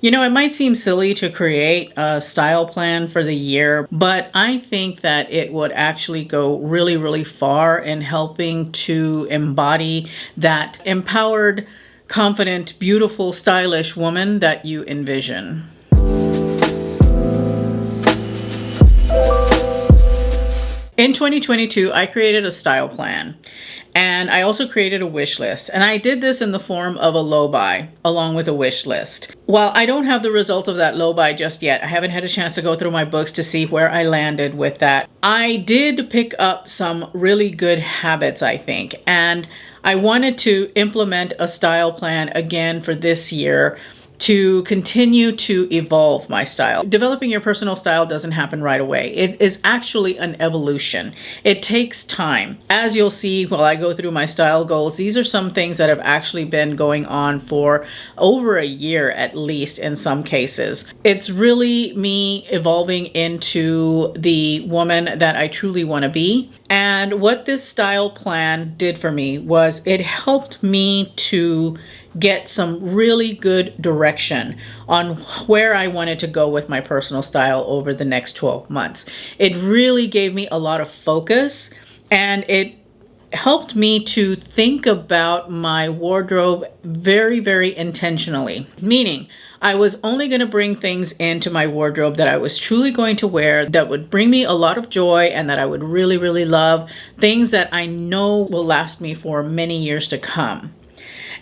You know, it might seem silly to create a style plan for the year, but I think that it would actually go really, really far in helping to embody that empowered, confident, beautiful, stylish woman that you envision. In 2022, I created a style plan, and I also created a wish list, and I did this in the form of a Loewe along with a wish list. While I don't have the result of that Loewe just yet, I haven't had a chance to go through my books to see where I landed with that. I did pick up some really good habits, I think, and I wanted to implement a style plan again for this year to continue to evolve my style. Developing your personal style doesn't happen right away. It is actually an evolution. It takes time. As you'll see while I go through my style goals, these are some things that have actually been going on for over a year at least in some cases. It's really me evolving into the woman that I truly want to be. And what this style plan did for me was it helped me to get some really good direction on where I wanted to go with my personal style over the next 12 months. It really gave me a lot of focus, and it helped me to think about my wardrobe very, very intentionally. Meaning, I was only going to bring things into my wardrobe that I was truly going to wear, that would bring me a lot of joy and that I would really, really love. Things that I know will last me for many years to come.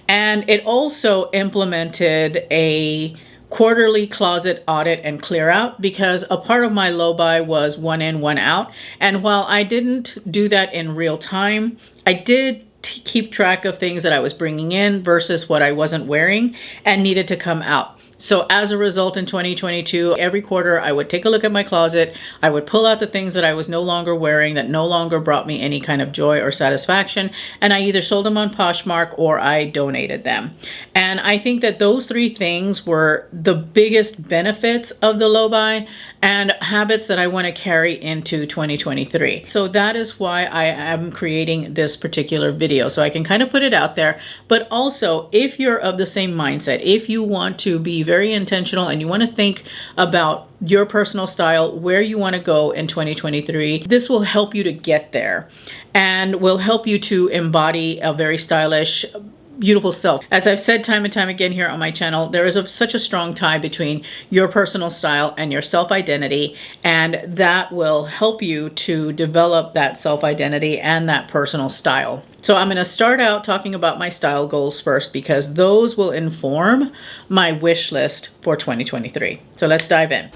And it also implemented a quarterly closet audit and clear out, because a part of my Loewe was one in, one out. And while I didn't do that in real time, I did keep track of things that I was bringing in versus what I wasn't wearing and needed to come out. So as a result, in 2022, every quarter I would take a look at my closet. I would pull out the things that I was no longer wearing, that no longer brought me any kind of joy or satisfaction, and I either sold them on Poshmark or I donated them. And I think that those three things were the biggest benefits of the Loewe and habits that I want to carry into 2023. So that is why I am creating this particular video, so I can kind of put it out there. But also, if you're of the same mindset, if you want to be very intentional and you want to think about your personal style, where you want to go in 2023, this will help you to get there and will help you to embody a very stylish, beautiful self. As I've said time and time again here on my channel, there is such a strong tie between your personal style and your self-identity, and that will help you to develop that self-identity and that personal style. So I'm going to start out talking about my style goals first, because those will inform my wish list for 2023. So let's dive in.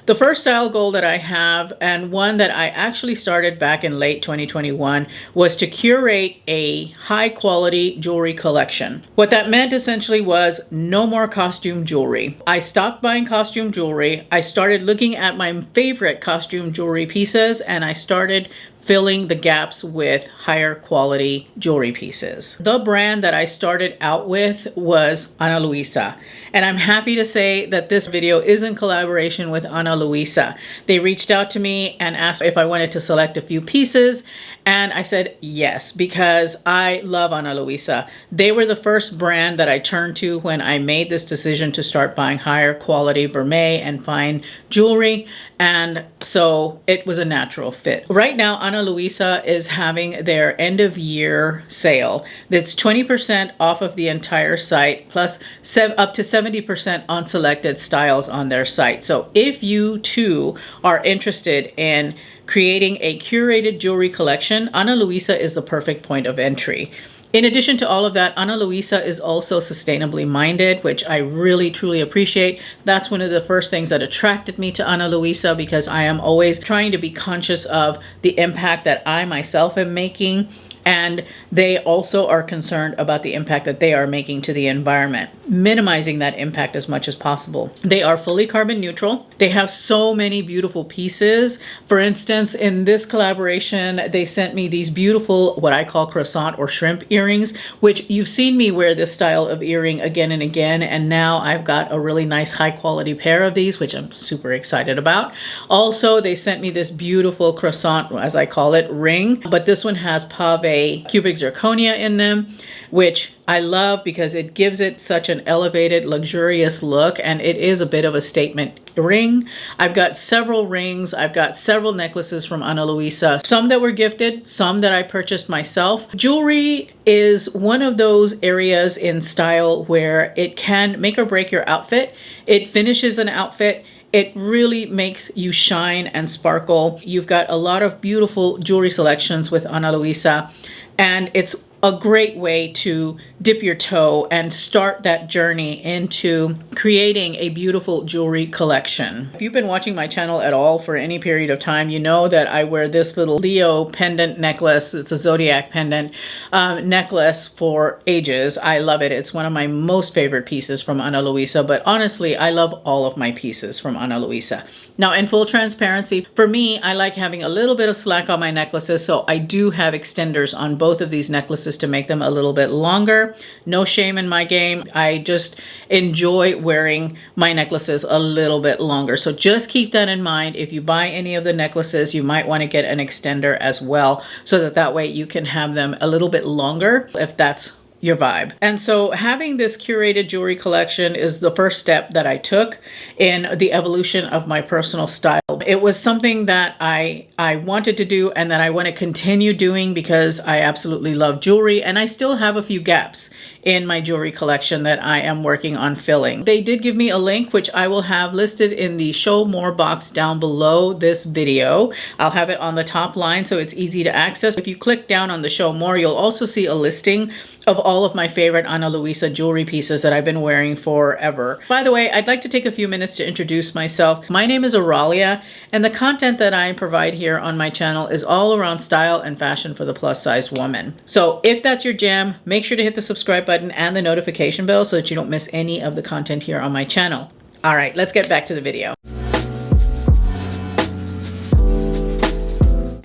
The first style goal that I have, and one that I actually started back in late 2021, was to curate a high quality jewelry collection. What that meant essentially was no more costume jewelry. I stopped buying costume jewelry. I started looking at my favorite costume jewelry pieces, and I started filling the gaps with higher quality jewelry pieces. The brand that I started out with was Ana Luisa, and I'm happy to say that this video is in collaboration with Ana Luisa. They reached out to me and asked if I wanted to select a few pieces, and I said yes, because I love Ana Luisa. They were the first brand that I turned to when I made this decision to start buying higher quality vermeil and fine jewelry, and so it was a natural fit. Right now, Ana Luisa is having their end of year sale that's 20% off of the entire site, plus up to 70% on selected styles on their site. So if you too are interested in creating a curated jewelry collection, Ana Luisa is the perfect point of entry. In addition to all of that, Ana Luisa is also sustainably minded, which I really truly appreciate. That's one of the first things that attracted me to Ana Luisa, because I am always trying to be conscious of the impact that I myself am making, and they also are concerned about the impact that they are making to the environment, minimizing that impact as much as possible. They are fully carbon neutral. They have so many beautiful pieces. For instance, in this collaboration, they sent me these beautiful, what I call croissant or shrimp earrings, which you've seen me wear this style of earring again and again, and now I've got a really nice high quality pair of these, which I'm super excited about. Also, they sent me this beautiful croissant, as I call it, ring, but this one has pave cubic zirconia in them, which I love because it gives it such an elevated, luxurious look, and it is a bit of a statement ring. I've got several rings. I've got several necklaces from Ana Luisa, some that were gifted, some that I purchased myself. Jewelry is one of those areas in style where it can make or break your outfit. It finishes an outfit. It really makes you shine and sparkle. You've got a lot of beautiful jewelry selections with Ana Luisa, and it's a great way to dip your toe and start that journey into creating a beautiful jewelry collection. If you've been watching my channel at all for any period of time, you know that I wear this little Leo pendant necklace. It's a zodiac pendant necklace for ages. I love it. It's one of my most favorite pieces from Ana Luisa, but honestly, I love all of my pieces from Ana Luisa. Now, in full transparency, for me, I like having a little bit of slack on my necklaces, so I do have extenders on both of these necklaces to make them a little bit longer. No shame in my game. I just enjoy wearing my necklaces a little bit longer. So just keep that in mind. If you buy any of the necklaces, you might want to get an extender as well, so that way you can have them a little bit longer if that's your vibe. And so having this curated jewelry collection is the first step that I took in the evolution of my personal style. It was something that I wanted to do and that I want to continue doing because I absolutely love jewelry, and I still have a few gaps in my jewelry collection that I am working on filling. They did give me a link, which I will have listed in the show more box down below this video. I'll have it on the top line so it's easy to access. If you click down on the show more, you'll also see a listing of all of my favorite Ana Luisa jewelry pieces that I've been wearing forever. By the way, I'd like to take a few minutes to introduce myself. My name is Oralia, and the content that I provide here on my channel is all around style and fashion for the plus size woman. So if that's your jam, make sure to hit the subscribe button and the notification bell so that you don't miss any of the content here on my channel. All right, let's get back to the video.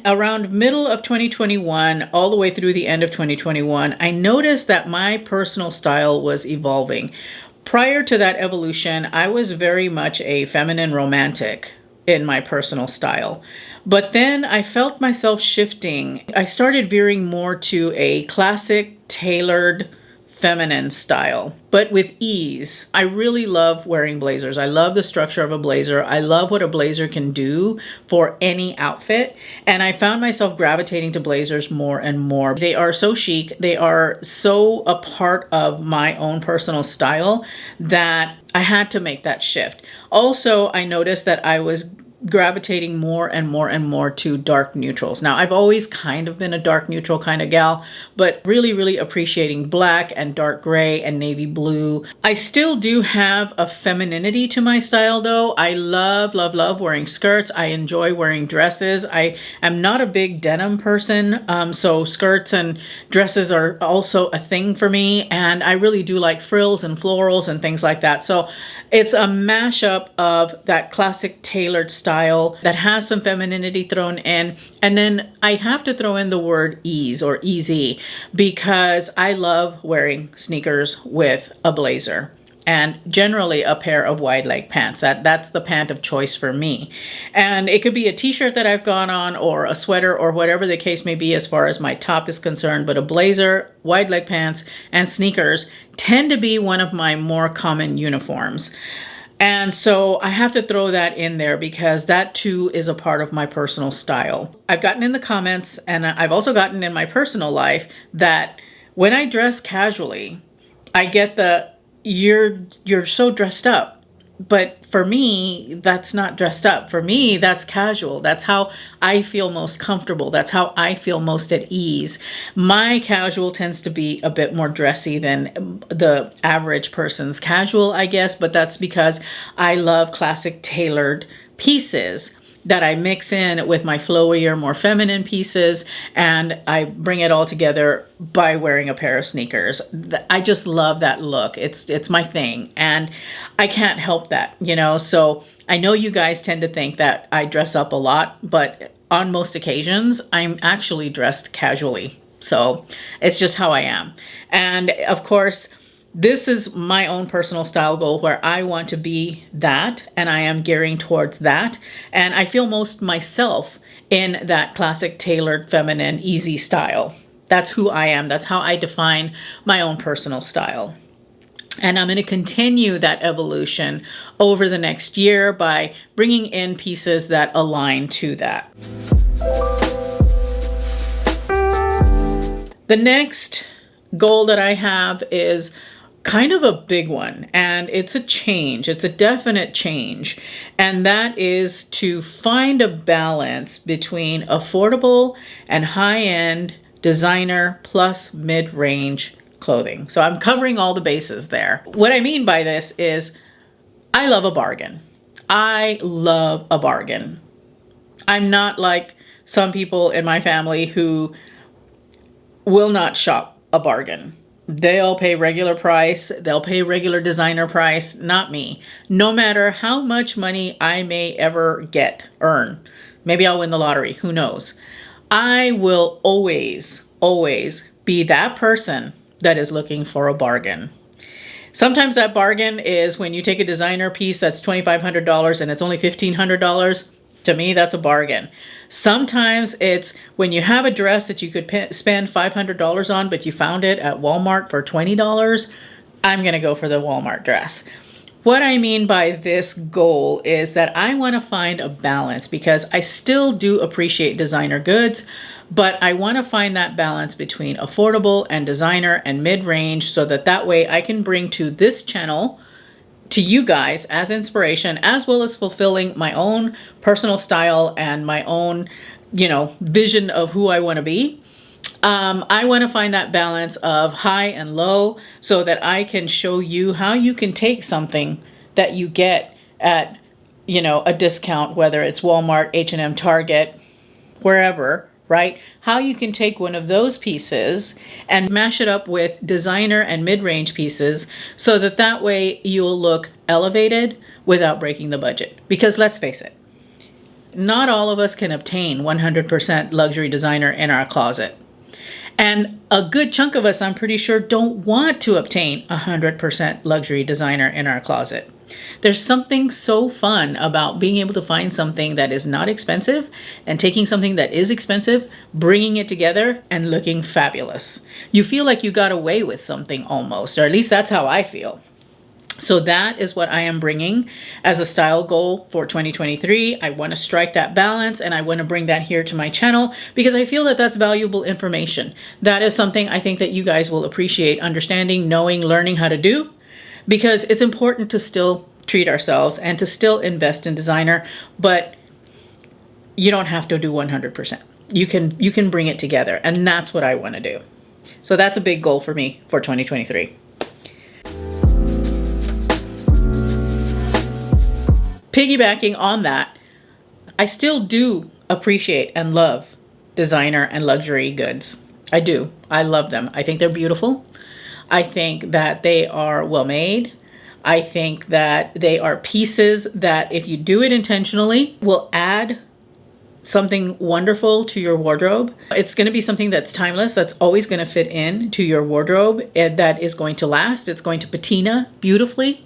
Around middle of 2021, all the way through the end of 2021, I noticed that my personal style was evolving. Prior to that evolution, I was very much a feminine romantic in my personal style. But then I felt myself shifting. I started veering more to a classic, tailored, feminine style, but with ease. I really love wearing blazers. I love the structure of a blazer. I love what a blazer can do for any outfit. And I found myself gravitating to blazers more and more. They are so chic. They are so a part of my own personal style that I had to make that shift. Also, I noticed that I was gravitating more and more and more to dark neutrals. Now, I've always kind of been a dark neutral kind of gal, but really appreciating black and dark gray and navy blue. I still do have a femininity to my style though. I love wearing skirts. I enjoy wearing dresses. I am not a big denim person, so skirts and dresses are also a thing for me, and I really do like frills and florals and things like that. So it's a mashup of that classic tailored style that has some femininity thrown in. And then I have to throw in the word ease or easy because I love wearing sneakers with a blazer and generally a pair of wide leg pants. That's the pant of choice for me. And it could be a t-shirt that I've gone on or a sweater or whatever the case may be as far as my top is concerned, but a blazer, wide leg pants, and sneakers tend to be one of my more common uniforms. And so I have to throw that in there because that too is a part of my personal style. I've gotten in the comments, and I've also gotten in my personal life, that when I dress casually, I get the, you're so dressed up. But for me, that's not dressed up. For me, that's casual. That's how I feel most comfortable. That's how I feel most at ease. My casual tends to be a bit more dressy than the average person's casual, I guess, but that's because I love classic tailored pieces that I mix in with my flowier, more feminine pieces, and I bring it all together by wearing a pair of sneakers. I just love that look. It's my thing, and I can't help that, you know? So I know you guys tend to think that I dress up a lot, but on most occasions, I'm actually dressed casually. So it's just how I am. And of course, this is my own personal style goal where I want to be that, and I am gearing towards that. And I feel most myself in that classic tailored, feminine, easy style. That's who I am. That's how I define my own personal style. And I'm going to continue that evolution over the next year by bringing in pieces that align to that. The next goal that I have is kind of a big one, and it's a change. It's a definite change. And that is to find a balance between affordable and high-end designer plus mid-range clothing. So I'm covering all the bases there. What I mean by this is I love a bargain. I love a bargain. I'm not like some people in my family who will not shop a bargain. They'll pay regular price. They'll pay regular designer price. Not me. No matter how much money I may ever earn. Maybe I'll win the lottery. Who knows? I will always be that person that is looking for a bargain. Sometimes that bargain is when you take a designer piece that's $2,500 and it's only $1,500. To me, that's a bargain. Sometimes it's when you have a dress that you could spend $500 on, but you found it at Walmart for $20. I'm going to go for the Walmart dress. What I mean by this goal is that I want to find a balance, because I still do appreciate designer goods, but I want to find that balance between affordable and designer and mid-range, so that way I can bring to this channel, to you guys, as inspiration, as well as fulfilling my own personal style and my own, vision of who I want to be. I want to find that balance of high and low, so that I can show you how you can take something that you get at, a discount, whether it's Walmart, H&M, Target, wherever, right? How you can take one of those pieces and mash it up with designer and mid-range pieces, so that way you'll look elevated without breaking the budget. Because let's face it, not all of us can obtain 100% luxury designer in our closet. And a good chunk of us, I'm pretty sure, don't want to obtain 100% luxury designer in our closet. There's something so fun about being able to find something that is not expensive and taking something that is expensive, bringing it together and looking fabulous. You feel like you got away with something almost, or at least that's how I feel. So that is what I am bringing as a style goal for 2023. I want to strike that balance, and I want to bring that here to my channel because I feel that that's valuable information. That is something I think that you guys will appreciate understanding, knowing, learning how to do, because it's important to still treat ourselves and to still invest in designer, but you don't have to do 100%. You can bring it together, and that's what I want to do. So that's a big goal for me for 2023. Piggybacking on that, I still do appreciate and love designer and luxury goods. I do. I love them. I think they're beautiful. I think that they are well made. I think that they are pieces that, if you do it intentionally, will add something wonderful to your wardrobe. It's going to be something that's timeless, that's always going to fit in to your wardrobe, and that is going to last. It's going to patina beautifully.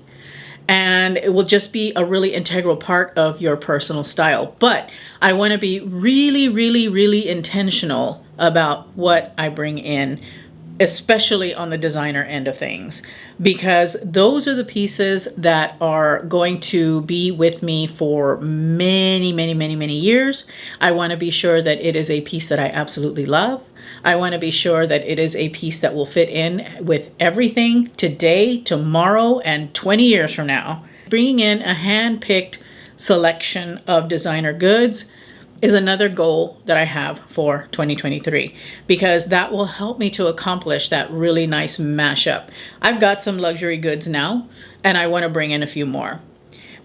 And it will just be a really integral part of your personal style. But I want to be really, really, really intentional about what I bring in, especially on the designer end of things, because those are the pieces that are going to be with me for many, many, many, many years. I want to be sure that it is a piece that I absolutely love. I want to be sure that it is a piece that will fit in with everything today, tomorrow, and 20 years from now. Bringing in a hand-picked selection of designer goods is another goal that I have for 2023, because that will help me to accomplish that really nice mashup. I've got some luxury goods now, and I want to bring in a few more,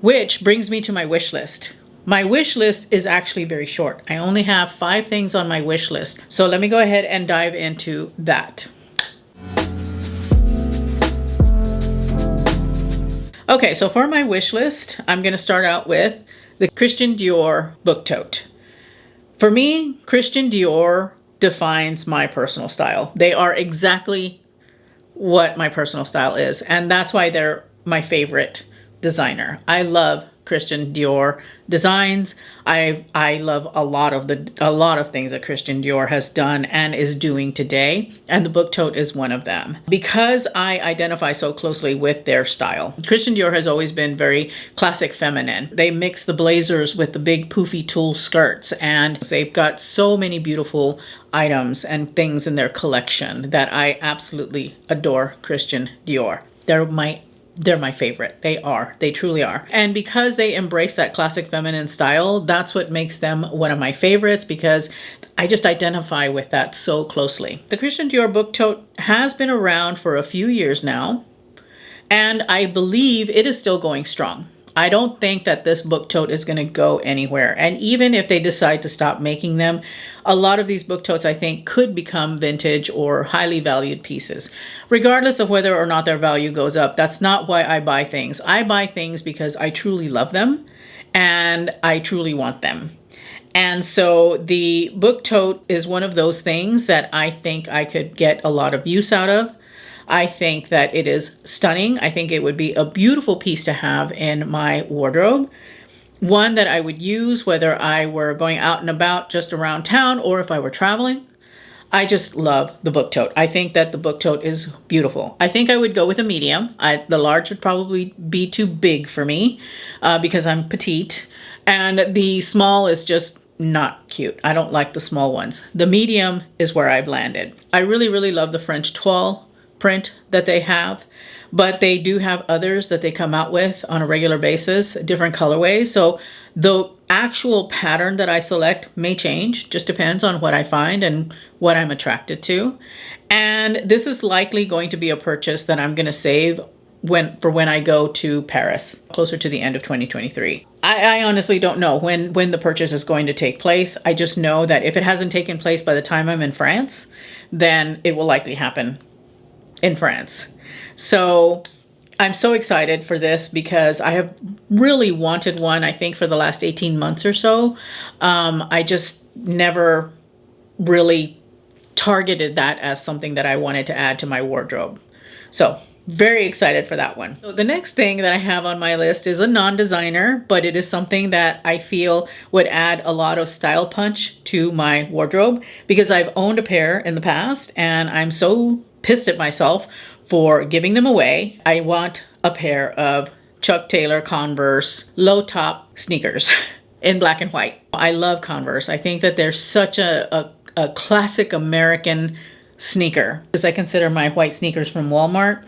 which brings me to my wish list. My wish list is actually very short. I only have 5 things on my wish list. So let me go ahead and dive into that. Okay, so for my wish list, I'm going to start out with the Christian Dior book tote. For me, Christian Dior defines my personal style. They are exactly what my personal style is, and that's why they're my favorite designer. I love Christian Dior designs. I love a lot of things that Christian Dior has done and is doing today, and the book tote is one of them. Because I identify so closely with their style. Christian Dior has always been very classic feminine. They mix the blazers with the big poofy tulle skirts, and they've got so many beautiful items and things in their collection that I absolutely adore Christian Dior. They're my favorite. They truly are. And because they embrace that classic feminine style, that's what makes them one of my favorites, because I just identify with that so closely. The Christian Dior book tote has been around for a few years now, and I believe it is still going strong. I don't think that this book tote is going to go anywhere. And even if they decide to stop making them, a lot of these book totes, I think, could become vintage or highly valued pieces. Regardless of whether or not their value goes up, that's not why I buy things. I buy things because I truly love them and I truly want them. And so the book tote is one of those things that I think I could get a lot of use out of. I think that it is stunning. I think it would be a beautiful piece to have in my wardrobe. One that I would use whether I were going out and about just around town or if I were traveling. I just love the book tote. I think that the book tote is beautiful. I think I would go with a medium. The large would probably be too big for me because I'm petite. And the small is just not cute. I don't like the small ones. The medium is where I've landed. I really, really love the French toile print that they have, but they do have others that they come out with on a regular basis, different colorways. So the actual pattern that I select may change, just depends on what I find and what I'm attracted to. And this is likely going to be a purchase that I'm going to save for when I go to Paris, closer to the end of 2023. I honestly don't know when the purchase is going to take place. I just know that if it hasn't taken place by the time I'm in France, then it will likely happen in France. So I'm so excited for this because I have really wanted one, I think, for the last 18 months or so. I just never really targeted that as something that I wanted to add to my wardrobe. So very excited for that one. So the next thing that I have on my list is a non-designer, but it is something that I feel would add a lot of style punch to my wardrobe because I've owned a pair in the past and I'm so pissed at myself for giving them away. I want a pair of Chuck Taylor Converse low top sneakers in black and white. I love Converse. I think that they're such a classic American sneaker. Because I consider my white sneakers from Walmart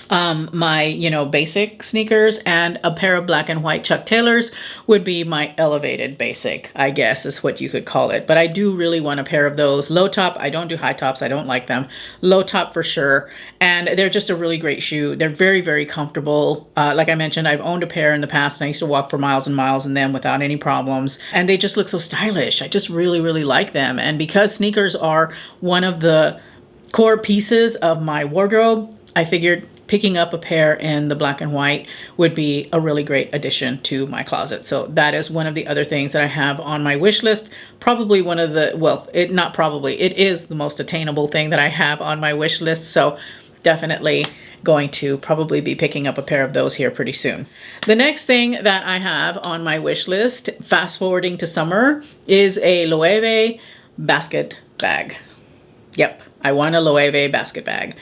my, basic sneakers, and a pair of black and white Chuck Taylors would be my elevated basic, I guess is what you could call it. But I do really want a pair of those. Low top, I don't do high tops. I don't like them. Low top for sure. And they're just a really great shoe. They're very, very comfortable. Like I mentioned, I've owned a pair in the past and I used to walk for miles and miles in them without any problems. And they just look so stylish. I just really, really like them. And because sneakers are one of the core pieces of my wardrobe, I figured picking up a pair in the black and white would be a really great addition to my closet. So that is one of the other things that I have on my wish list. Probably one of the, well, not probably, it is the most attainable thing that I have on my wish list. So definitely going to probably be picking up a pair of those here pretty soon. The next thing that I have on my wish list, fast forwarding to summer, is a Loewe basket bag. Yep, I want a Loewe basket bag.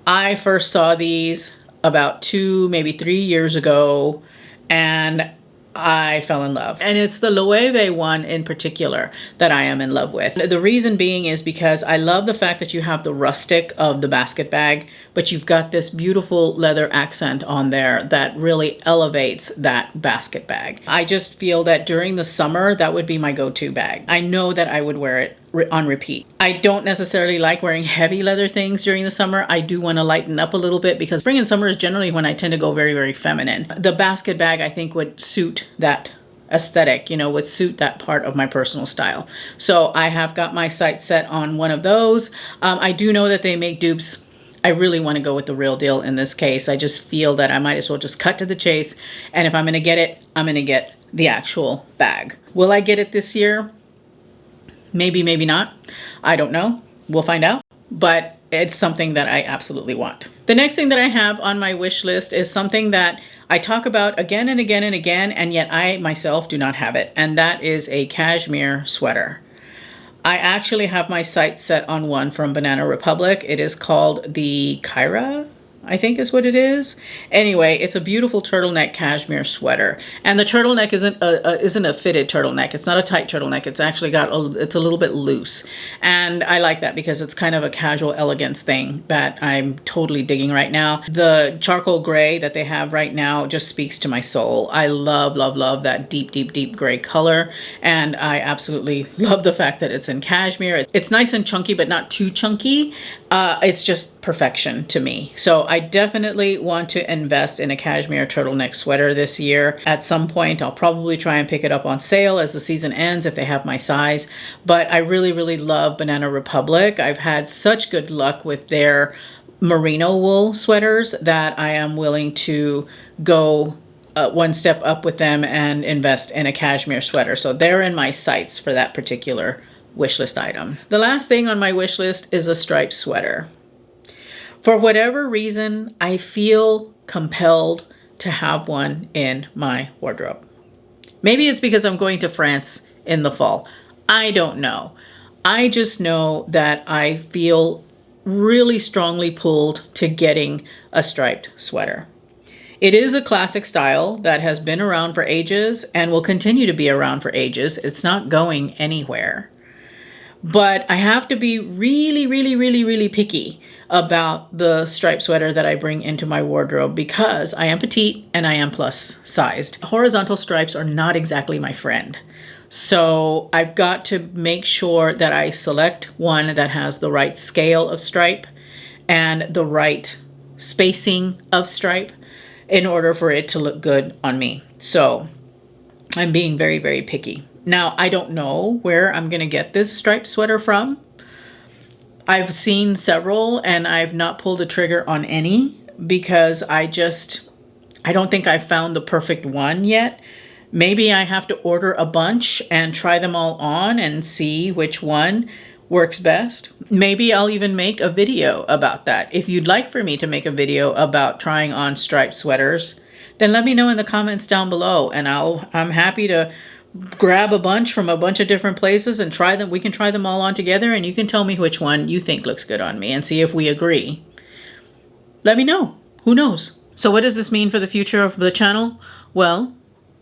I first saw these about 2, maybe 3 years ago, and I fell in love. And it's the Loewe one in particular that I am in love with. The reason being is because I love the fact that you have the rustic of the basket bag, but you've got this beautiful leather accent on there that really elevates that basket bag. I just feel that during the summer, that would be my go-to bag. I know that I would wear it on repeat. I don't necessarily like wearing heavy leather things during the summer. I do want to lighten up a little bit because spring and summer is generally when I tend to go very, very feminine. The basket bag, I think, would suit that aesthetic, would suit that part of my personal style. So I have got my sights set on one of those. I do know that they make dupes. I really want to go with the real deal in this case. I just feel that I might as well just cut to the chase. And if I'm going to get it, I'm going to get the actual bag. Will I get it this year? Maybe, maybe not. I don't know. We'll find out. But it's something that I absolutely want. The next thing that I have on my wish list is something that I talk about again and again and again, and yet I myself do not have it. And that is a cashmere sweater. I actually have my sights set on one from Banana Republic. It is called the Kyra, I think is what it is. Anyway, it's a beautiful turtleneck cashmere sweater. And the turtleneck isn't a fitted turtleneck. It's not a tight turtleneck. It's actually it's a little bit loose. And I like that because it's kind of a casual elegance thing that I'm totally digging right now. The charcoal gray that they have right now just speaks to my soul. I love, love, love that deep, deep, deep gray color. And I absolutely love the fact that it's in cashmere. It's nice and chunky, but not too chunky. It's just perfection to me. So I definitely want to invest in a cashmere turtleneck sweater this year. At some point, I'll probably try and pick it up on sale as the season ends if they have my size. But I really, really love Banana Republic. I've had such good luck with their merino wool sweaters that I am willing to go one step up with them and invest in a cashmere sweater. So they're in my sights for that particular wish list item. The last thing on my wish list is a striped sweater. For whatever reason, I feel compelled to have one in my wardrobe. Maybe it's because I'm going to France in the fall. I don't know. I just know that I feel really strongly pulled to getting a striped sweater. It is a classic style that has been around for ages and will continue to be around for ages. It's not going anywhere. But I have to be really, really, really, really picky about the striped sweater that I bring into my wardrobe because I am petite and I am plus sized. Horizontal stripes are not exactly my friend. So I've got to make sure that I select one that has the right scale of stripe and the right spacing of stripe in order for it to look good on me. So I'm being very, very picky. Now, I don't know where I'm going to get this striped sweater from. I've seen several and I've not pulled a trigger on any because I don't think I've found the perfect one yet. Maybe I have to order a bunch and try them all on and see which one works best. Maybe I'll even make a video about that. If you'd like for me to make a video about trying on striped sweaters, then let me know in the comments down below and I'm happy to grab a bunch from a bunch of different places and try them. We can try them all on together and you can tell me which one you think looks good on me and see if we agree. Let me know. Who knows? So what does this mean for the future of the channel? Well,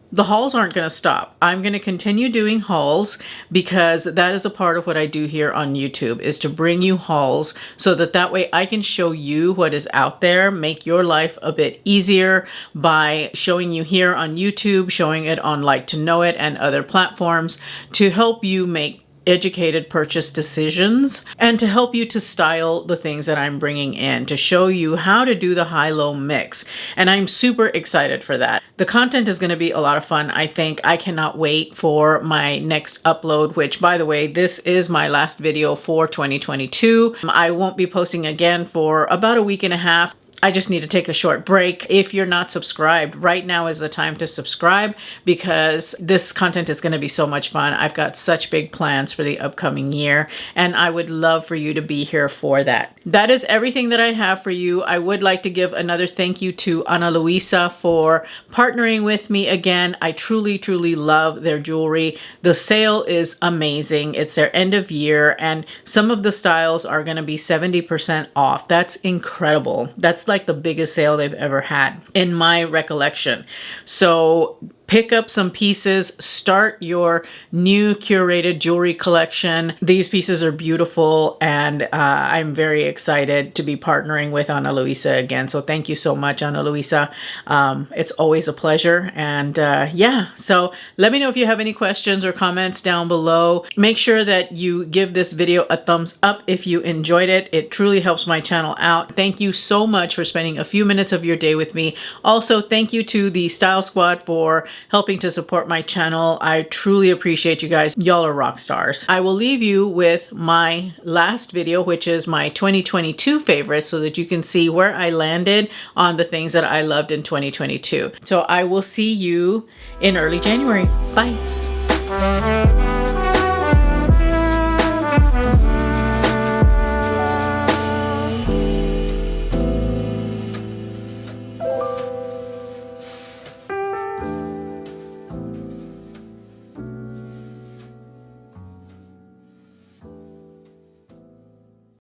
the hauls aren't going to stop. I'm going to continue doing hauls because that is a part of what I do here on YouTube, is to bring you hauls so that way I can show you what is out there, make your life a bit easier by showing you here on YouTube, showing it on Like to Know It and other platforms to help you make educated purchase decisions and to help you to style the things that I'm bringing in, to show you how to do the high-low mix. And I'm super excited for that. The content is going to be a lot of fun, I think. I cannot wait for my next upload, which, by the way, this is my last video for 2022. I won't be posting again for about a week and a half. I just need to take a short break. If you're not subscribed, right now is the time to subscribe because this content is going to be so much fun. I've got such big plans for the upcoming year and I would love for you to be here for that. That is everything that I have for you. I would like to give another thank you to Ana Luisa for partnering with me again. I truly, truly love their jewelry. The sale is amazing. It's their end of year and some of the styles are going to be 70% off. That's incredible. That's like the biggest sale they've ever had in my recollection. So pick up some pieces, start your new curated jewelry collection. These pieces are beautiful and I'm very excited to be partnering with Ana Luisa again. So thank you so much, Ana Luisa. It's always a pleasure. And yeah, so let me know if you have any questions or comments down below. Make sure that you give this video a thumbs up if you enjoyed it. It truly helps my channel out. Thank you so much for spending a few minutes of your day with me. Also, thank you to the Style Squad for helping to support my channel. I truly appreciate you guys. Y'all are rock stars. I will leave you with my last video, which is my 2022 favorites, so that you can see where I landed on the things that I loved in 2022. So I will see you in early January. Bye.